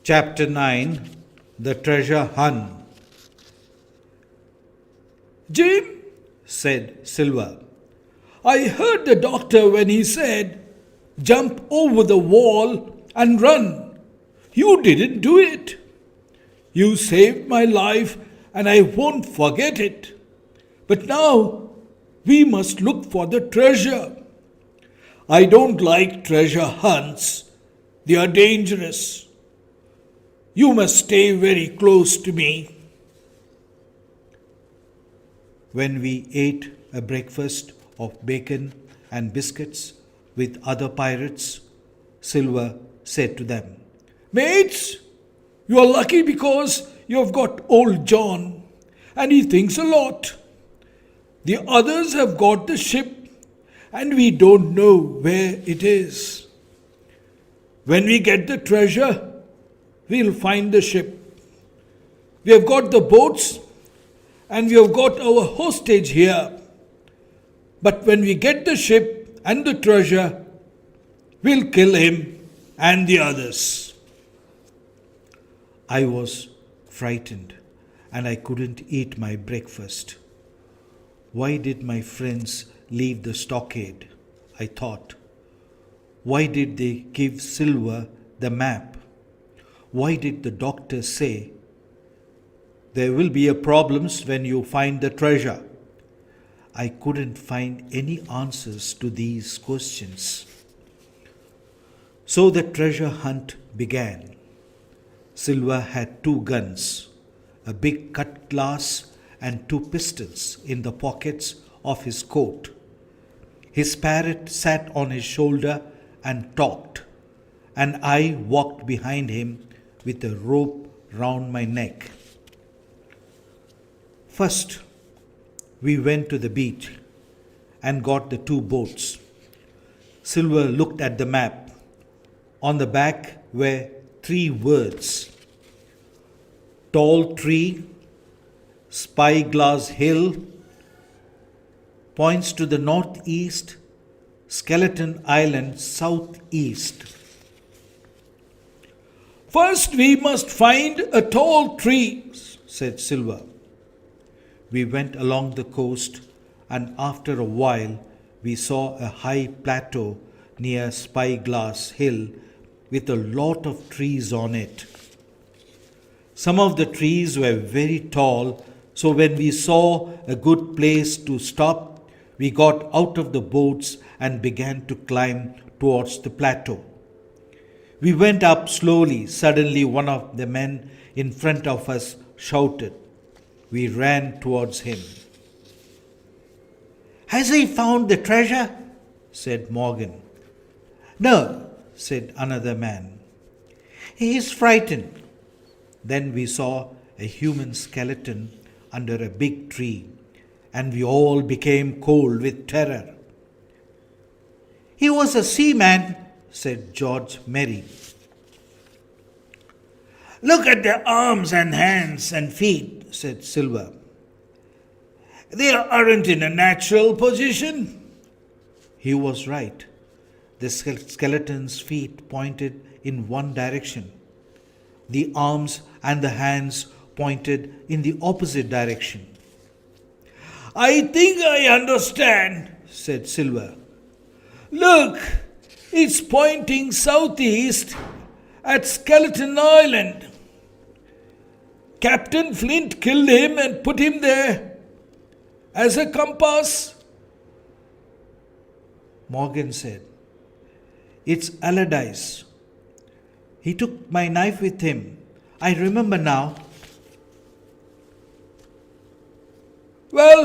Chapter 9 The Treasure Hunt. "Jim," said Silver, "I heard the doctor when he said, 'Jump over the wall and run.' You didn't do it. You saved my life and I won't forget it. But now we must look for the treasure. I don't like treasure hunts. They are dangerous. You must stay very close to me." When we ate a breakfast of bacon and biscuits with other pirates, Silver said to them, "Mates, you are lucky because you have got old John, and he thinks a lot. The others have got the ship, and we don't know where it is. When we get the treasure, we'll find the ship. We have got the boats, and we have got our hostage here. But when we get the ship and the treasure, we'll kill him and the others." I was frightened and I couldn't eat my breakfast. Why did my friends leave the stockade? I thought. Why did they give Silver the map? Why did the doctor say, "There will be problems when you find the treasure"? I couldn't find any answers to these questions. So the treasure hunt began. Silver had 2 guns, a big cut glass and 2 pistols in the pockets of his coat. His parrot sat on his shoulder and talked, and I walked behind him with a rope round my neck. First, we went to the beach and got the 2 boats. Silver looked at the map. On the back were 3 words: Tall Tree, Spyglass Hill, points to the northeast, Skeleton Island southeast. "First we must find a tall tree," said Silver. We went along the coast, and after a while we saw a high plateau near Spyglass Hill with a lot of trees on it. Some of the trees were very tall, so when we saw a good place to stop, we got out of the boats and began to climb towards the plateau. We went up slowly. Suddenly one of the men in front of us shouted. We ran towards him. "Has he found the treasure?" said Morgan. "No," said another man. "He is frightened." Then we saw a human skeleton under a big tree, and we all became cold with terror. "He was a seaman," said George Merry. "Look at their arms and hands and feet," said Silver. "They aren't in a natural position." He was right. The skeleton's feet pointed in one direction. The arms and the hands pointed in the opposite direction. "I think I understand," said Silver. "Look, it's pointing southeast at Skeleton Island. Captain Flint killed him and put him there as a compass." Morgan said, "It's Allardyce. He took my knife with him. I remember now." "Well,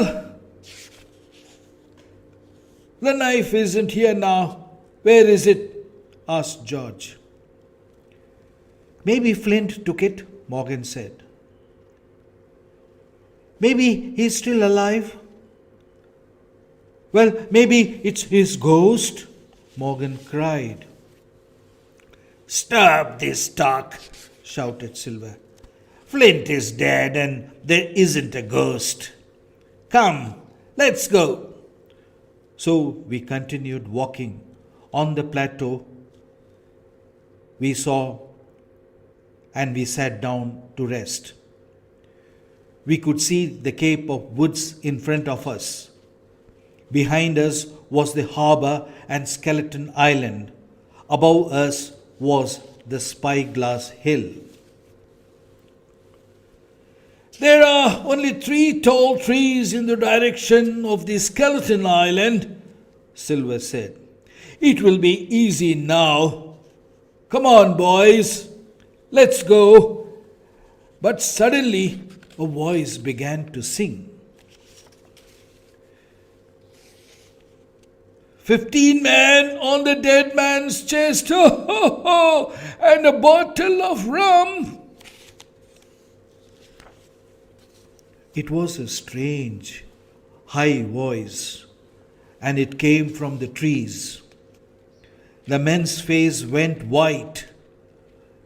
the knife isn't here now. Where is it?" asked George. "Maybe Flint took it," Morgan said. "Maybe he's still alive." "Well, maybe it's his ghost," Morgan cried. "Stop this talk," shouted Silver. "Flint is dead and there isn't a ghost. Come, let's go." So we continued walking. On the plateau, we saw and we sat down to rest. We could see the Cape of Woods in front of us. Behind us was the harbour and Skeleton Island. Above us was the Spyglass Hill. There are only 3 tall trees in the direction of the Skeleton Island, Silver said. It will be easy now. Come on, boys. Let's go. But suddenly a voice began to sing. 15 men on the dead man's chest, ho, ho, ho, and a bottle of rum. It was a strange, high voice, and it came from the trees. The men's face went white.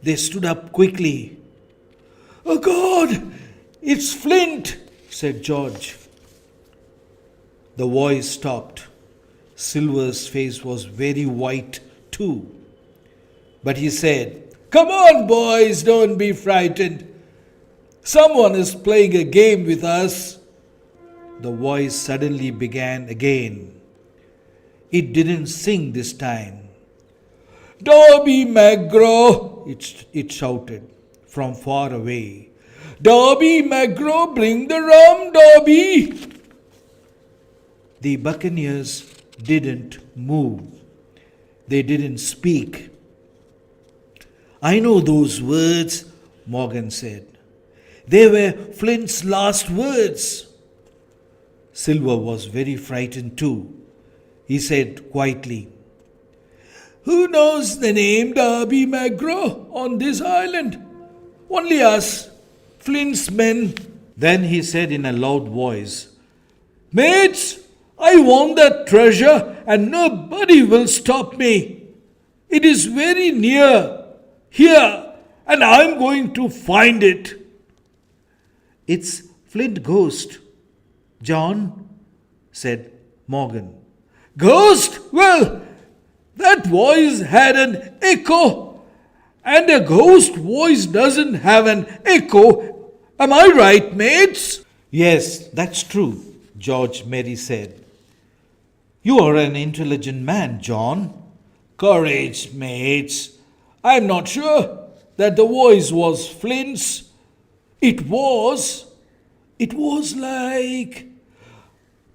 They stood up quickly. Oh God, it's Flint, said George. The voice stopped. Silver's face was very white too. But he said, Come on, boys, don't be frightened. Someone is playing a game with us. The voice suddenly began again. It didn't sing this time. Darby Magro, it shouted from far away. Darby Magro, bring the rum, Darby. The buccaneers didn't move. They didn't speak. I know those words, Morgan said. They were Flint's last words. Silver was very frightened too. He said quietly, Who knows the name Darby Magro on this island? Only us, Flint's men. Then he said in a loud voice, Mates, I want that treasure and nobody will stop me. It is very near here and I'm going to find it. It's Flint Ghost, John, said Morgan. Ghost? Well, that voice had an echo, and a ghost voice doesn't have an echo. Am I right, mates? Yes, that's true, George Merry said. You are an intelligent man, John. Courage, mates. I'm not sure that the voice was Flint's. It was like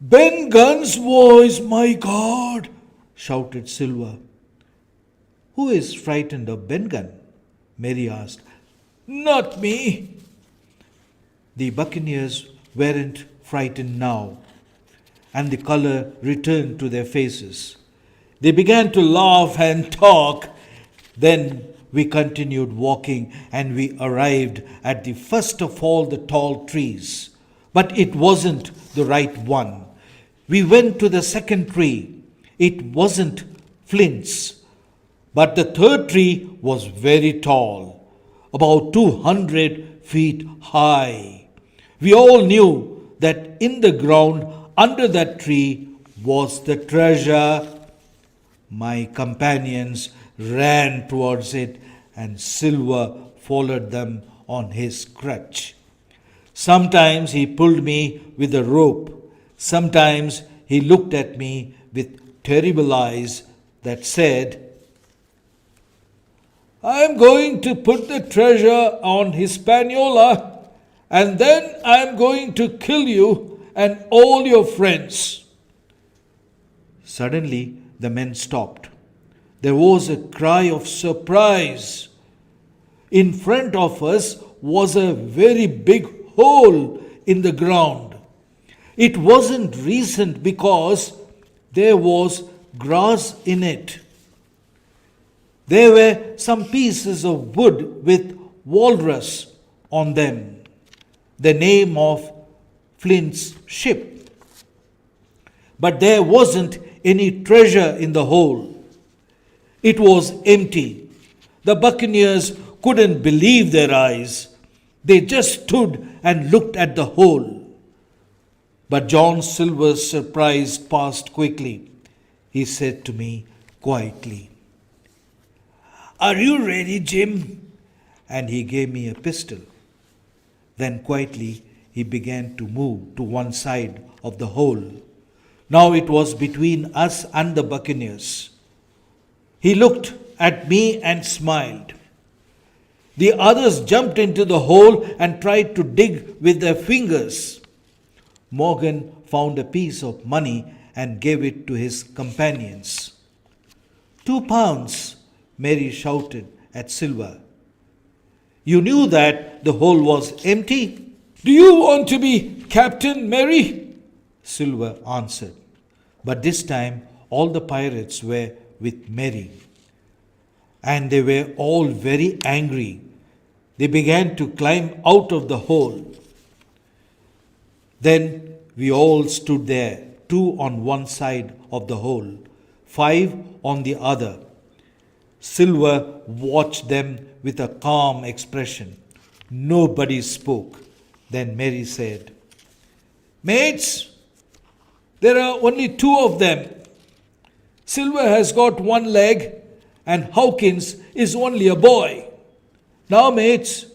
Ben Gunn's voice, my God, shouted Silver. Who is frightened of Ben Gunn? Mary asked. Not me. The buccaneers weren't frightened now, and the color returned to their faces. They began to laugh and talk. Then we continued walking and we arrived at the first of all the tall trees. But it wasn't the right one. We went to the second tree. It wasn't Flint's. But the third tree was very tall, about 200 feet high. We all knew that in the ground under that tree was the treasure. My companions ran towards it, and Silver followed them on his crutch. Sometimes he pulled me with a rope. Sometimes he looked at me with terrible eyes that said, I'm going to put the treasure on Hispaniola, and then I'm going to kill you and all your friends. Suddenly, the men stopped. There was a cry of surprise. In front of us was a very big hole in the ground. It wasn't recent because there was grass in it. There were some pieces of wood with walrus on them, the name of Flint's ship. But there wasn't any treasure in the hole. It was empty. The buccaneers couldn't believe their eyes. They just stood and looked at the hole. But John Silver's surprise passed quickly. He said to me quietly, Are you ready, Jim? and he gave me a pistol. Then quietly he began to move to one side of the hole. Now it was between us and the buccaneers. He looked at me and smiled. The others jumped into the hole and tried to dig with their fingers. Morgan found a piece of money and gave it to his companions. 2 pounds, Mary shouted at Silver. You knew that the hole was empty? Do you want to be Captain, Mary? Silver answered. But this time all the pirates were with Mary. And they were all very angry. They began to climb out of the hole. Then we all stood there, 2 on one side of the hole, 5 on the other. Silver watched them with a calm expression. Nobody spoke. Then Mary said, Mates, there are only 2 of them. Silver has got 1 leg and Hawkins is only a boy. Now, mates.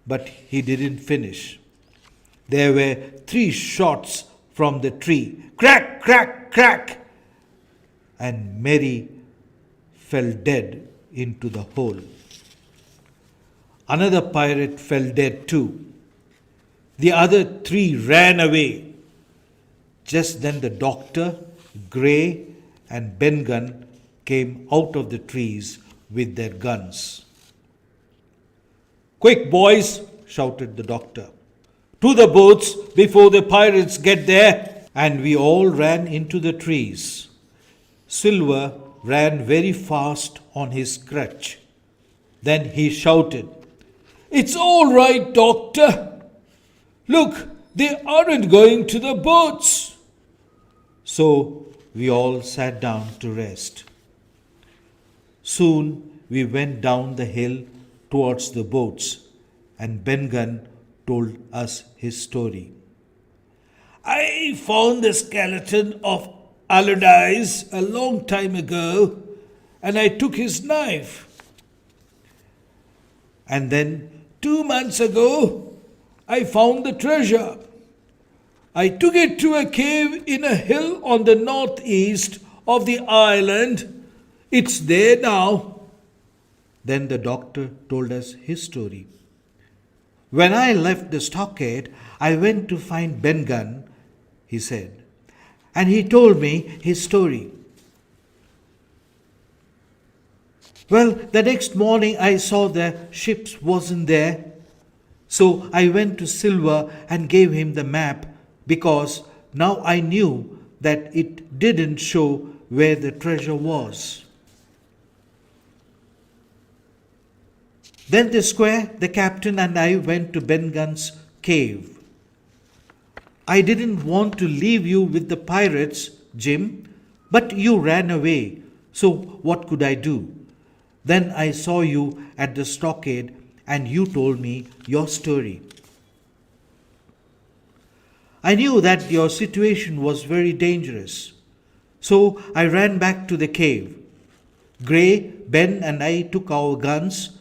But he didn't finish. There were 3 shots from the tree. Crack, crack, crack. And Mary fell dead into the hole. Another pirate fell dead too. The other 3 ran away. Just then the doctor, Gray, and Ben came out of the trees with their guns. Quick, boys, shouted the doctor. To the boats before the pirates get there. And we all ran into the trees. Silver ran very fast on his crutch. Then he shouted, It's all right, doctor. Look, they aren't going to the boats. So we all sat down to rest. Soon we went down the hill towards the boats, and Ben told us his story. I found the skeleton of Allardyce a long time ago, and I took his knife. And then 2 months ago, I found the treasure. I took it to a cave in a hill on the northeast of the island. It's there now. Then the doctor told us his story. When I left the stockade, I went to find Ben, he said, and he told me his story. Well, the next morning I saw the ship wasn't there. So I went to Silver and gave him the map because now I knew that it didn't show where the treasure was. Then the square, the captain and I went to Ben cave. I didn't want to leave you with the pirates, Jim, but you ran away. So what could I do? Then I saw you at the stockade and you told me your story. I knew that your situation was very dangerous. So I ran back to the cave. Gray, Ben and I took our guns.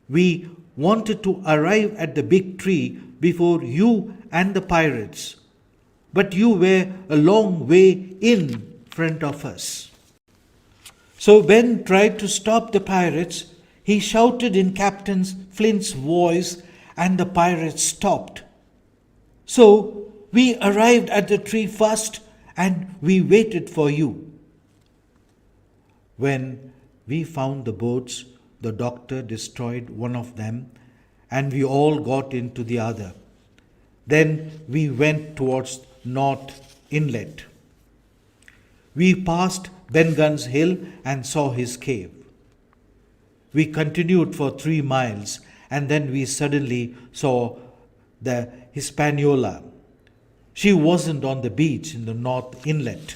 We wanted to arrive at the big tree before you and the pirates. But you were a long way in front of us. So Ben tried to stop the pirates. He shouted in Captain Flint's voice and the pirates stopped. So we arrived at the tree first and we waited for you. When we found the boats, the doctor destroyed one of them and we all got into the other. Then we went towards North Inlet. We passed Ben hill and saw his cave. We continued for 3 miles and then we suddenly saw the Hispaniola. She wasn't on the beach in the North Inlet.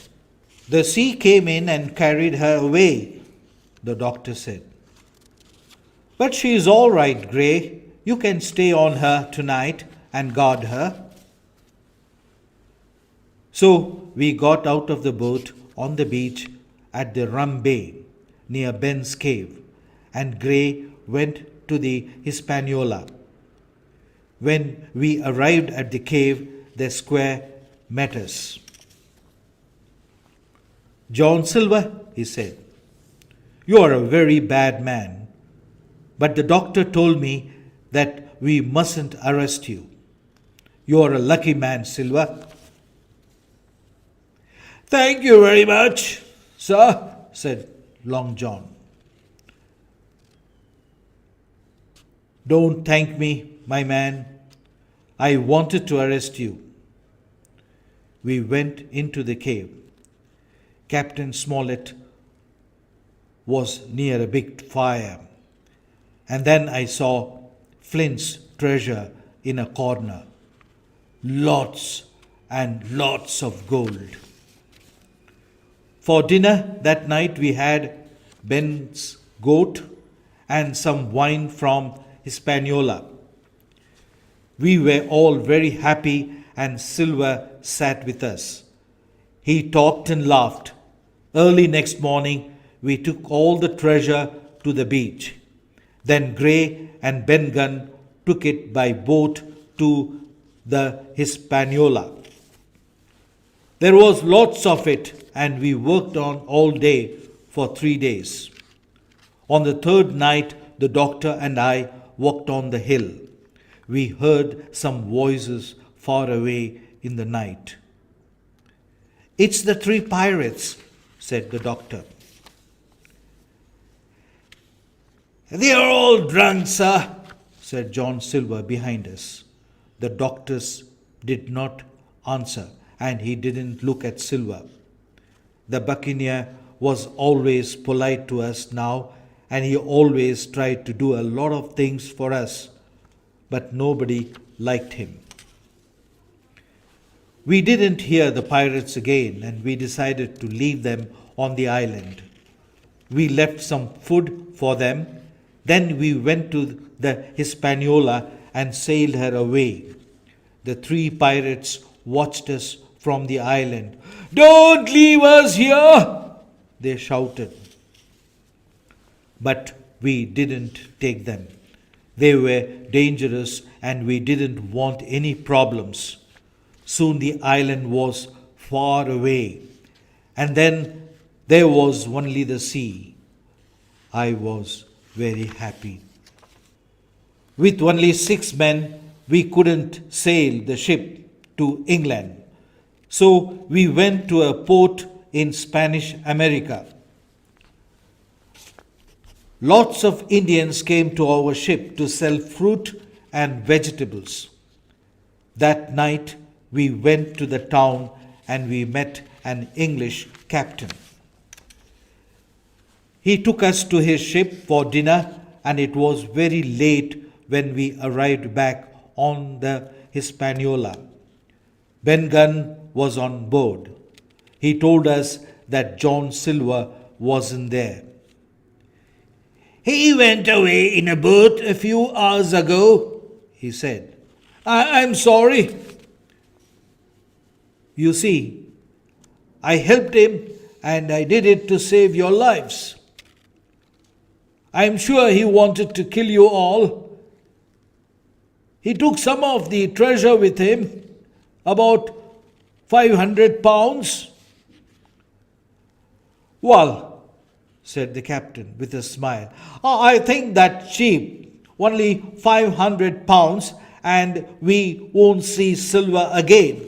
The sea came in and carried her away, the doctor said. But she is all right, Gray. You can stay on her tonight and guard her. So we got out of the boat on the beach at the Rum Bay near Ben's cave, and Gray went to the Hispaniola. When we arrived at the cave, the squire met us. "John Silver," he said, "you are a very bad man, but the doctor told me that we mustn't arrest you. You are a lucky man, Silver." "Thank you very much, sir," said Long John. "Don't thank me, my man. I wanted to arrest you." We went into the cave. Captain Smollett was near a big fire, and then I saw Flint's treasure in a corner. Lots and lots of gold. For dinner that night we had Ben's goat and some wine from Hispaniola. We were all very happy, and Silver sat with us. He talked and laughed. Early next morning we took all the treasure to the beach. Then Gray and Ben Gunn took it by boat to the Hispaniola. There was lots of it, and we worked on all day for 3 days. On the third night, the doctor and I walked on the hill. We heard some voices far away in the night. "It's the 3 pirates," said the doctor. "They are all drunk, sir," said John Silver behind us. The doctors did not answer, and he didn't look at Silver. The buccaneer was always polite to us now, and he always tried to do a lot of things for us, but nobody liked him. We didn't hear the pirates again, and we decided to leave them on the island. We left some food for them. Then we went to the Hispaniola and sailed her away. The 3 pirates watched us from the island. "Don't leave us here," they shouted. But we didn't take them. They were dangerous, and we didn't want any problems. Soon the island was far away, and then there was only the sea. I was very happy. With only 6 men, we couldn't sail the ship to England. So we went to a port in Spanish America. Lots of Indians came to our ship to sell fruit and vegetables. That night we went to the town and we met an English captain. He took us to his ship for dinner, and it was very late when we arrived back on the Hispaniola. Ben Gunn was on board. He told us that John Silver wasn't there. "He went away in a boat a few hours ago," he said. I'm sorry." "You see, I helped him, and I did it to save your lives. I'm sure he wanted to kill you all. He took some of the treasure with him, about 500 pounds. "Well," said the captain with a smile, "I think that's cheap. Only 500 pounds, and we won't see Silver again."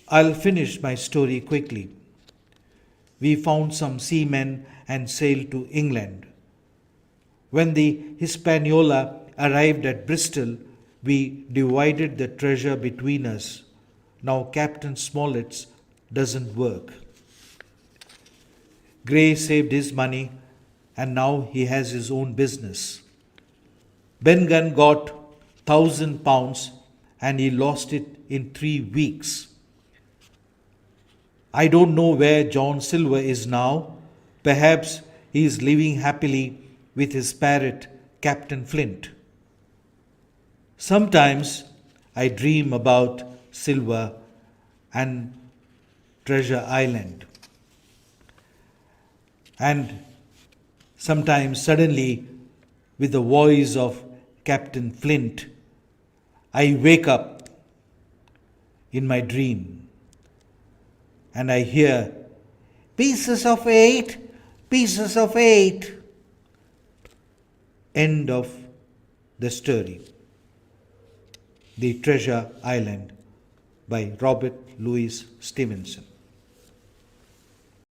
I'll finish my story quickly. We found some seamen and sailed to England. When the Hispaniola arrived at Bristol, we divided the treasure between us. Now Captain Smollett's doesn't work. Gray saved his money, and now he has his own business. Ben Gunn got £1,000, and he lost it in 3 weeks. I don't know where John Silver is now. Perhaps he is living happily with his parrot, Captain Flint. Sometimes I dream about Silver and Treasure Island. And Sometimes, suddenly, with the voice of Captain Flint, I wake up in my dream and I hear pieces of eight, pieces of eight. End of the story. The Treasure Island by Robert Louis Stevenson.